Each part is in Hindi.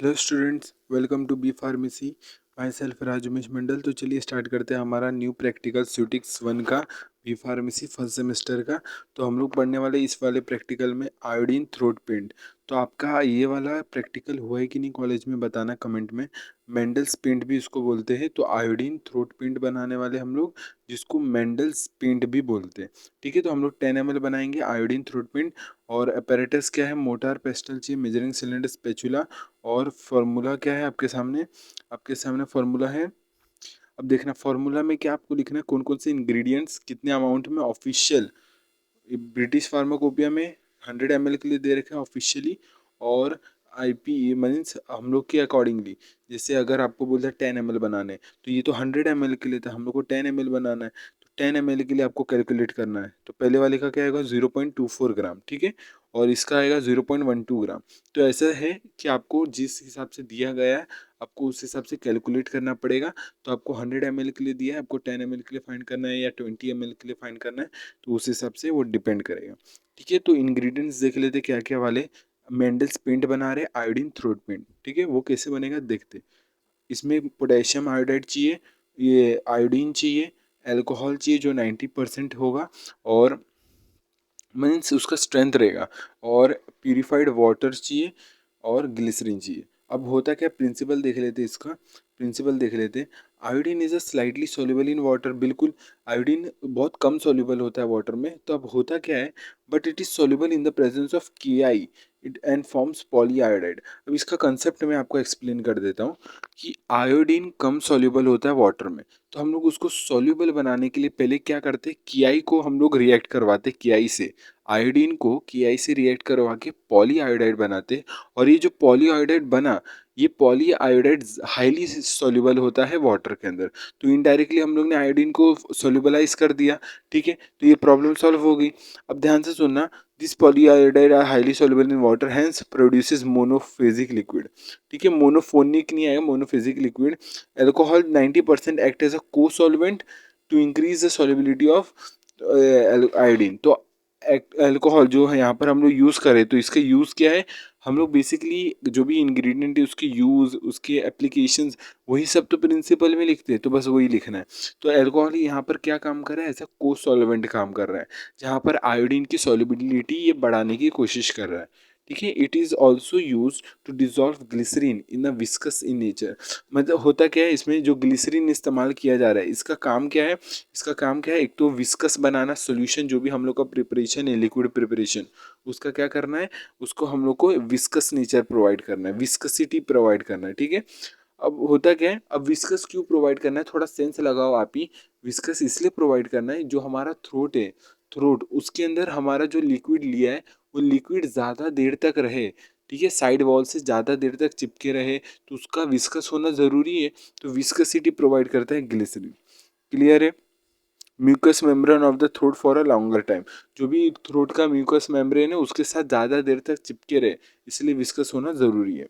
Hello students, welcome to B pharmacy. Myself Rajumesh Mandal. तो चलिए स्टार्ट करते हैं हमारा न्यू प्रैक्टिकल स्यूटिक्स 1 का बी फार्मेसी फर्स्ट सेमेस्टर का। तो हम लोग पढ़ने वाले इस वाले प्रैक्टिकल में आयोडीन थ्रोट पेंट। तो आपका ये वाला प्रैक्टिकल हुआ है कि नहीं कॉलेज में, बताना कमेंट में। मेंडल्स पेंट भी इसको बोलते हैं। तो आयोडीन थ्रोट पेंट बनाने वाले हम लोग, जिसको मेंडल्स पेंट भी बोलते हैं। ठीक है, तो हम लोग 10 ml बनाएंगे आयोडीन थ्रोट पेंट। और अपैरेटस क्या है, मोटार, पेस्टल चाहिए, मेजरिंग सिलेंडर, स्पेचुला। और फार्मूला क्या है आपके सामने फार्मूला है। अब देखना फार्मूला में क्या आपको लिखना है, कौन कौन से इंग्रेडिएंट्स कितने अमाउंट में ऑफिशियल ब्रिटिश फार्माकोपिया में 100 ml के लिए दे रखे हैं ऑफिशियली। और आईपी मीन्स हम लोग के अकॉर्डिंगली, जैसे अगर आपको बोलता है 10 ml बनाने, तो ये तो 100 ml के लिए था, हम लोग को 10 ml बनाना है। तो 10 ml के लिए आपको कैलकुलेट करना है। तो पहले वाले का क्या आएगा, 0.24 ग्राम, ठीक है। और इसका आएगा 0.12 ग्राम। तो ऐसा है कि आपको जिस हिसाब से दिया गया है, आपको उस हिसाब से कैलकुलेट करना पड़ेगा। तो आपको 100 ml के लिए दिया है, आपको 10 ml के लिए फाइंड करना है या 20 ml के लिए फाइंड करना है। तो उस हिसाब से वो डिपेंड करेगा। ठीक है, तो इंग्रेडिएंट्स देख लेते क्या क्या वाले। मेंडल्स पेंट बना रहे आयोडीन थ्रोट पेंट, ठीक है, वो कैसे बनेगा देखते। इसमें पोटेशियम आयोडाइड चाहिए, ये आयोडीन चाहिए, अल्कोहल चाहिए जो 90% होगा, और मीन्स उसका स्ट्रेंथ रहेगा, और प्यूरिफाइड वाटर चाहिए, और ग्लिसरीन चाहिए। अब होता क्या, प्रिंसिपल देख लेते इसका। प्रिंसिपल देख लेते। Iodine is a slightly soluble in water. बिल्कुल, आयोडीन बहुत कम सोल्यूबल होता है वाटर में। तो अब होता क्या है, but it is soluble in the presence of के इट एंड फॉर्म्स पॉलीआयोडाइड। अब इसका कंसेप्ट मैं आपको एक्सप्लेन कर देता हूँ कि आयोडीन कम सोल्यूबल होता है वाटर में। तो हम लोग उसको सोल्यूबल बनाने के लिए पहले क्या करते, के को हम लोग रिएक्ट करवाते के से। आयोडीन को के से रिएक्ट करवा के पॉलीआयोडाइड बनाते। और ये जो पॉलीआयोडाइड बना, ये पॉलीआयोडाइड हाईली सोल्यूबल होता है वाटर के अंदर। तो इनडायरेक्टली हम लोग ने आयोडीन को सोल्यूबलाइज कर दिया। ठीक है, तो ये प्रॉब्लम सॉल्व हो गई। अब ध्यान से सुनना, this polyiodide are highly soluble in water, hence produces monophasic liquid. ठीक है, मोनोफोनिक नहीं आएगा, monophasic liquid. Alcohol 90% act as a co solvent to increase the solubility of iodine. तो अल्कोहल जो है यहाँ पर हम लोग यूज़ करें, तो इसका यूज़ क्या है, हम लोग बेसिकली जो भी इंग्रेडिएंट है उसके यूज़, उसके एप्लीकेशंस, वही सब तो प्रिंसिपल में लिखते हैं। तो बस वही लिखना है। तो अल्कोहल यहाँ पर क्या काम कर रहा है, ऐसा को सॉल्वेंट काम कर रहा है, जहाँ पर आयोडीन की सॉल्युबिलिटी ये बढ़ाने की कोशिश कर रहा है। ठीक है, it is also use to dissolve glycerine in a viscous in nature. मतलब होता क्या है, इसमें जो ग्लिसरीन इस्तेमाल किया जा रहा है, इसका काम क्या है, इसका काम क्या है, एक तो विस्कस बनाना, सोल्यूशन जो भी हम लोग का प्रिपरेशन है, लिक्विड प्रिपरेशन, उसका क्या करना है, उसको हम लोग को विस्कस नेचर प्रोवाइड करना है, विस्कसिटी प्रोवाइड करना है। ठीक है, अब होता क्या है, अब विस्कस क्यों प्रोवाइड करना है, थोड़ा सेंस लगाओ आप ही। विस्कस इसलिए प्रोवाइड करना है, जो हमारा थ्रोट है, थ्रोट उसके अंदर हमारा जो लिक्विड लिया है, वो लिक्विड ज़्यादा देर तक रहे। ठीक है, साइड वॉल से ज़्यादा देर तक चिपके रहे, तो उसका विस्कस होना ज़रूरी है। तो विस्कसिटी प्रोवाइड करता है ग्लिसरीन। क्लियर है। Mucous membrane of the throat for a longer time, जो भी थ्रोट का म्यूकस मेम्ब्रेन है उसके साथ ज़्यादा देर तक चिपके रहे, इसलिए विस्कस होना ज़रूरी है।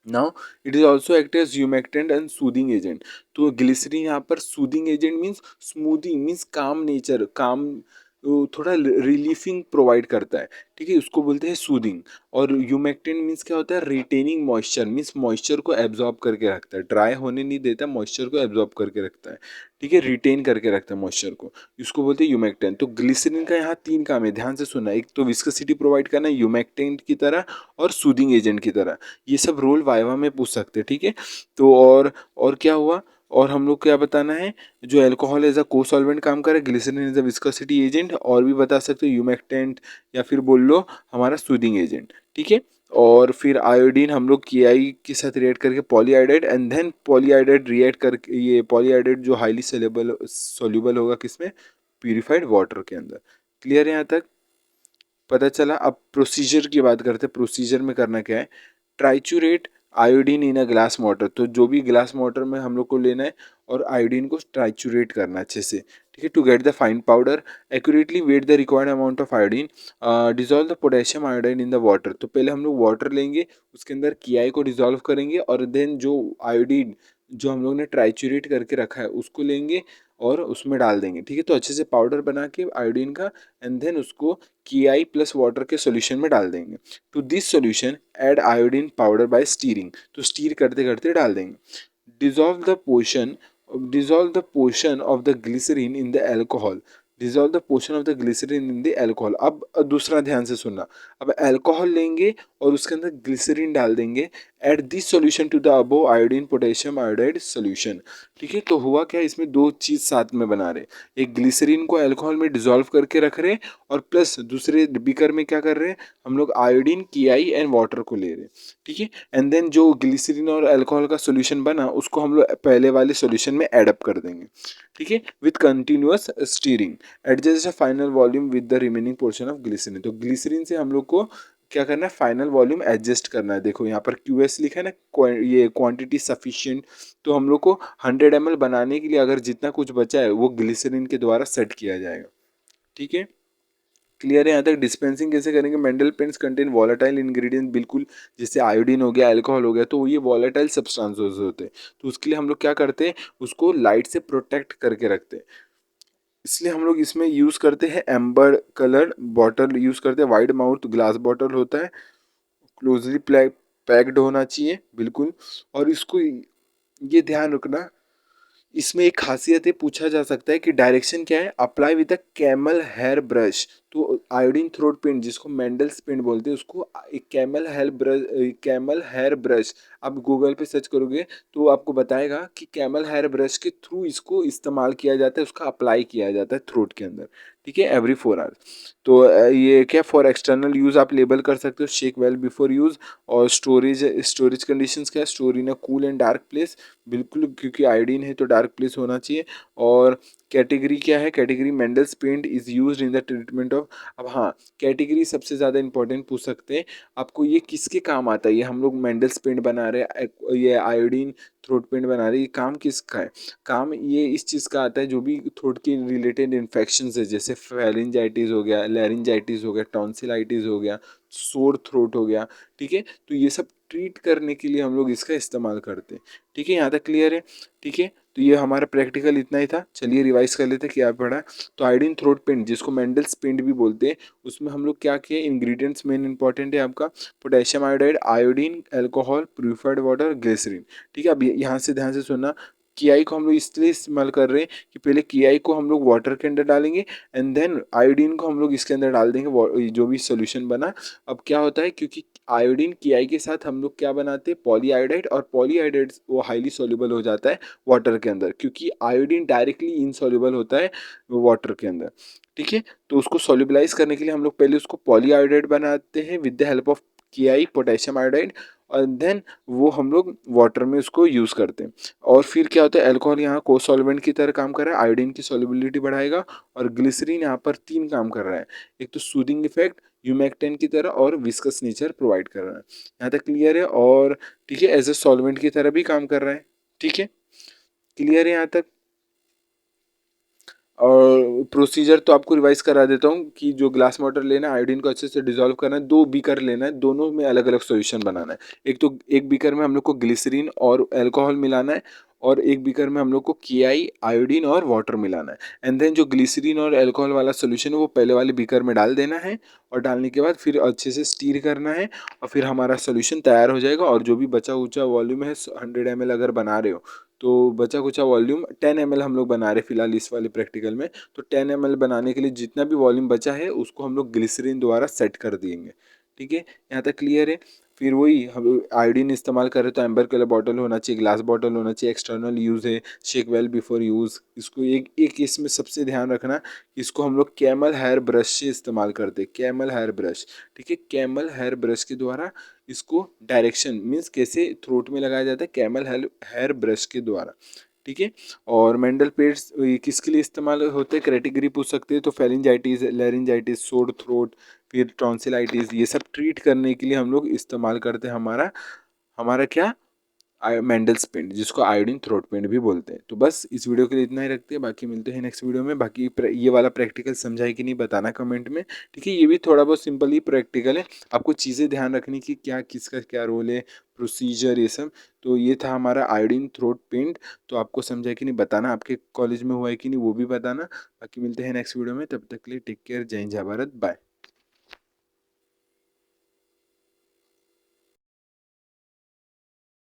Now it is also act as humectant and soothing agent. तो ग्लिसरीन यहाँ पर soothing agent means smoothing, means calm nature, calm, थोड़ा रिलीफिंग प्रोवाइड करता है। ठीक है, उसको बोलते हैं सूदिंग। और ह्यूमेक्टेंट मीन्स क्या होता है, रिटेनिंग मॉइस्चर, मीन्स मॉइस्चर को एब्जॉर्ब करके रखता है, ड्राई होने नहीं देता, मॉइस्चर को एब्जॉर्ब करके रखता है। ठीक है, रिटेन करके रखता है मॉइस्चर को, इसको बोलते हैं ह्यूमेक्टेंट। तो ग्लिसरीन का यहाँ 3 काम है, ध्यान से सुनना। एक तो विस्कोसिटी प्रोवाइड करना ह्यूमेक्टेंट की तरह, और सूदिंग एजेंट की तरह। ये सब रोल वाइवा में पूछ सकते हैं। ठीक है, तो और क्या हुआ, और हम लोग क्या बताना है, जो alcohol as a co solvent काम करे, glycerine as a viscosity agent, और भी बता सकते हो ह्यूमेक्टेंट, या फिर बोल लो हमारा सूदिंग एजेंट। ठीक है, और फिर आयोडीन हम लोग के साथ रिएक्ट करके पॉलीआयोडाइड, एंड देन पॉलीआयोडाइड रिएक्ट करके, ये पॉलीआयोडाइड जो हाईली सोल्यूबल होगा किसमें, प्यूरिफाइड वाटर के अंदर। क्लियर है यहाँ तक, पता चला। अब प्रोसीजर की बात करते हैं, प्रोसीजर में करना क्या है, triturate iodine in a glass mortar. तो जो भी ग्लास मोटर में हम लोग को लेना है, और आयोडीन को ट्राइचूरेट करना है अच्छे से। ठीक है, to get the fine powder, accurately weigh the required amount of iodine, dissolve the potassium iodide in the water. तो पहले हम लोग वाटर लेंगे, उसके अंदर के को डिजोल्व करेंगे, और देन जो आयोडीन जो हम लोग ने ट्राइचूरेट करके रखा है उसको लेंगे, और उसमें डाल देंगे, ठीक है। तो अच्छे से पाउडर बना के आयोडीन का, एंड देन उसको KI प्लस वाटर के सॉल्यूशन में डाल देंगे। To this solution add iodine powder by stirring, तो स्टीर करते करते डाल देंगे। dissolve the portion dissolve the portion of the glycerin in the alcohol dissolve the portion of the glycerin in the alcohol। अब दूसरा ध्यान से सुनना, अब अल्कोहल लेंगे और उसके अंदर ग्लिसरीन डाल देंगे। Add this solution to the above iodine potassium iodide solution, ठीक है। तो हुआ क्या, इसमें दो चीज साथ में बना रहे, एक ग्लिसरीन को अल्कोहल में डिसॉल्व करके रख रहे और प्लस दूसरे बीकर में क्या कर रहे हैं हम लोग, आयोडीन KI एंड वाटर को ले रहे, ठीक है। एंड देन जो ग्लिसरीन और अल्कोहल का सॉल्यूशन बना उसको हम लोग पहले वाले सॉल्यूशन में एड अप कर देंगे, ठीक है, with continuous stirring. Adjust the final volume with the remaining portion of glycerine. तो ग्लिसरीन से हम लोग को क्या करना है, फाइनल वॉल्यूम एडजस्ट करना है। देखो यहाँ पर QS लिखा है ना, ये क्वांटिटी सफिशिएंट। तो हम लोग को 100 ml बनाने के लिए अगर जितना कुछ बचा है वो ग्लिसरीन के द्वारा सेट किया जाएगा, ठीक है। क्लियर है यहाँ तक। डिस्पेंसिंग कैसे करेंगे, Mendel paints contain volatile ingredient, बिल्कुल जैसे आयोडीन हो गया, अल्कोहल हो गया, तो ये वॉलेटाइल सब्सटेंसेस होते हैं। तो उसके लिए हम लोग क्या करते हैं, उसको लाइट से प्रोटेक्ट करके रखते हैं। इसलिए हम लोग इसमें यूज़ करते हैं एम्बर कलर बॉटल यूज़ करते हैं। वाइड माउथ ग्लास बॉटल होता है, क्लोजली पैक्ड होना चाहिए बिल्कुल। और इसको ये ध्यान रखना, इसमें एक खासियत है, पूछा जा सकता है कि डायरेक्शन क्या है, apply with a camel hair brush. तो आयोडीन थ्रोट पेंट जिसको मेंडल्स पेंट बोलते हैं, उसको एक कैमल हेयर ब्रश आप गूगल पे सर्च करोगे तो आपको बताएगा कि कैमल हेयर ब्रश के थ्रू इसको इस्तेमाल किया जाता है, उसका अप्लाई किया जाता है थ्रोट के अंदर, ठीक है, एवरी 4 आवर्स। तो ये क्या, फॉर एक्सटर्नल यूज़ आप लेबल कर सकते हो, शेक वेल बिफोर यूज़। और स्टोरेज कंडीशंस क्या है, store in a cool and dark place, बिल्कुल क्योंकि आयोडीन है तो डार्क प्लेस होना चाहिए। और कैटेगरी क्या है, category Mandl's paint is used in the treatment of. अब हाँ, कैटेगरी सबसे ज़्यादा इंपॉर्टेंट पूछ सकते हैं आपको, ये किसके काम आता है, ये हम लोग मेंडल्स पेंट बना रहे हैं, ये आयोडीन थ्रोट पेंट बना रहे हैं, ये काम किसका है, काम ये इस चीज़ का आता है जो भी थ्रोट के रिलेटेड इन्फेक्शन है, जैसे फेरिंजाइटिस हो गया, लैरिंजाइटिस हो गया, टॉन्सिलाइटिस हो गया, सोर थ्रोट हो गया, ठीक है। तो ये सब ट्रीट करने के लिए हम लोग इसका इस्तेमाल करते हैं, ठीक है। यहाँ तक क्लियर है, ठीक है। तो ये हमारा प्रैक्टिकल इतना ही था। चलिए रिवाइज कर लेते हैं क्या पढ़ा। तो आयोडीन थ्रोट पेंट जिसको मेंडल्स पेंट भी बोलते हैं, उसमें हम लोग क्या किए, इंग्रेडिएंट्स मेन इंपॉर्टेंट है आपका, potassium iodide, iodine, alcohol, purified water, glycerine, ठीक है। अब यहाँ से ध्यान से सुनना, KI को हम लोग इसलिए इस्तेमाल कर रहे हैं कि पहले KI को हम लोग वाटर के अंदर डालेंगे एंड देन आयोडीन को हम लोग इसके अंदर डाल देंगे, जो भी सोल्यूशन बना। अब क्या होता है, क्योंकि आयोडीन KI के साथ हम लोग क्या बनाते हैं, पॉलीआयोडाइड, और पॉलीआयोडाइड वो हाईली सॉल्युबल हो जाता है वाटर के अंदर, क्योंकि आयोडीन डायरेक्टली इनसॉल्युबल होता है वाटर के अंदर, ठीक है। तो उसको सॉल्युबलाइज करने के लिए हम लोग पहले उसको पॉलीआयोडाइड बनाते हैं with the help of KI, potassium iodide, और देन वो हम लोग वाटर में उसको यूज़ करते हैं। और फिर क्या होता है, अल्कोहल यहाँ को सॉल्वेंट की तरह काम कर रहा है, आयोडीन की सॉल्युबिलिटी बढ़ाएगा, और ग्लिसरीन यहाँ पर 3 काम कर रहा है, एक तो सूदिंग इफेक्ट, ह्यूमेक्टेन की तरह, और विस्कस नेचर प्रोवाइड कर रहा है। यहाँ तक क्लियर है, और ठीक है, एज ए सॉल्वेंट की तरह भी काम कर रहा है, ठीक है, क्लियर है यहाँ तक। और प्रोसीजर तो आपको रिवाइज करा देता हूँ कि जो ग्लास वाटर लेना है, आयोडीन को अच्छे से डिसॉल्व करना है, 2 बीकर लेना है, दोनों में अलग अलग सॉल्यूशन बनाना है। एक बीकर में हम लोग को ग्लिसरीन और अल्कोहल मिलाना है, और एक बीकर में हम लोग को KI, आयोडीन और वाटर मिलाना है। एंड देन जो ग्लिसरीन और अल्कोहल वाला सोल्यूशन है वो पहले वाले बीकर में डाल देना है, और डालने के बाद फिर अच्छे से स्टीर करना है, और फिर हमारा सोल्यूशन तैयार हो जाएगा। और जो भी बचा उचा वॉल्यूम है, 100 ml अगर बना रहे हो तो बचा कुचा वॉल्यूम 10 ml हम लोग बना रहे फिलहाल इस वाले प्रैक्टिकल में। तो 10 ml बनाने के लिए जितना भी वॉल्यूम बचा है उसको हम लोग ग्लिसरीन द्वारा सेट कर देंगे, ठीक है, यहाँ तक क्लियर है। फिर वही हम आयोडीन इस्तेमाल कर रहे तो एम्बर कलर बॉटल होना चाहिए, ग्लास बॉटल होना चाहिए, एक्सटर्नल यूज़ है, शेक वेल बिफोर यूज़। इसको एक इसमें सबसे ध्यान रखना, इसको हम लोग कैमल हेयर ब्रश से इस्तेमाल करते हैं, कैमल हेयर ब्रश, ठीक है। कैमल हेयर ब्रश के द्वारा इसको डायरेक्शन मीन्स कैसे थ्रोट में लगाया जाता है, कैमल हेयर ब्रश के द्वारा, ठीक है। और मेंडल पेड्स किसके लिए इस्तेमाल होते हैं, कैटेगरी पूछ सकते हैं, तो फेरिंजाइटिस, लैरिंजाइटिस, सोर थ्रोट, फिर टॉन्सिलाइटिस, ये सब ट्रीट करने के लिए हम लोग इस्तेमाल करते हैं। हमारा हमारा क्या, मेंडल्स पेंट, जिसको आयोडीन थ्रोट पेंट भी बोलते हैं। तो बस इस वीडियो के लिए इतना ही रखते हैं, बाकी मिलते हैं नेक्स्ट वीडियो में। बाकी ये वाला प्रैक्टिकल समझा है कि नहीं बताना कमेंट में, ठीक है। ये भी थोड़ा बहुत सिंपल ही प्रैक्टिकल है, आपको चीज़ें ध्यान रखनी कि क्या किसका क्या रोल है, प्रोसीजर, ये सब। तो ये था हमारा आयोडीन थ्रोट पेंट। तो आपको समझा है कि नहीं बताना, आपके कॉलेज में हुआ है कि नहीं वो भी बताना। बाकी मिलते हैं नेक्स्ट वीडियो में, तब तक के लिए टेक केयर, जय हिंद, जय भारत, बाय।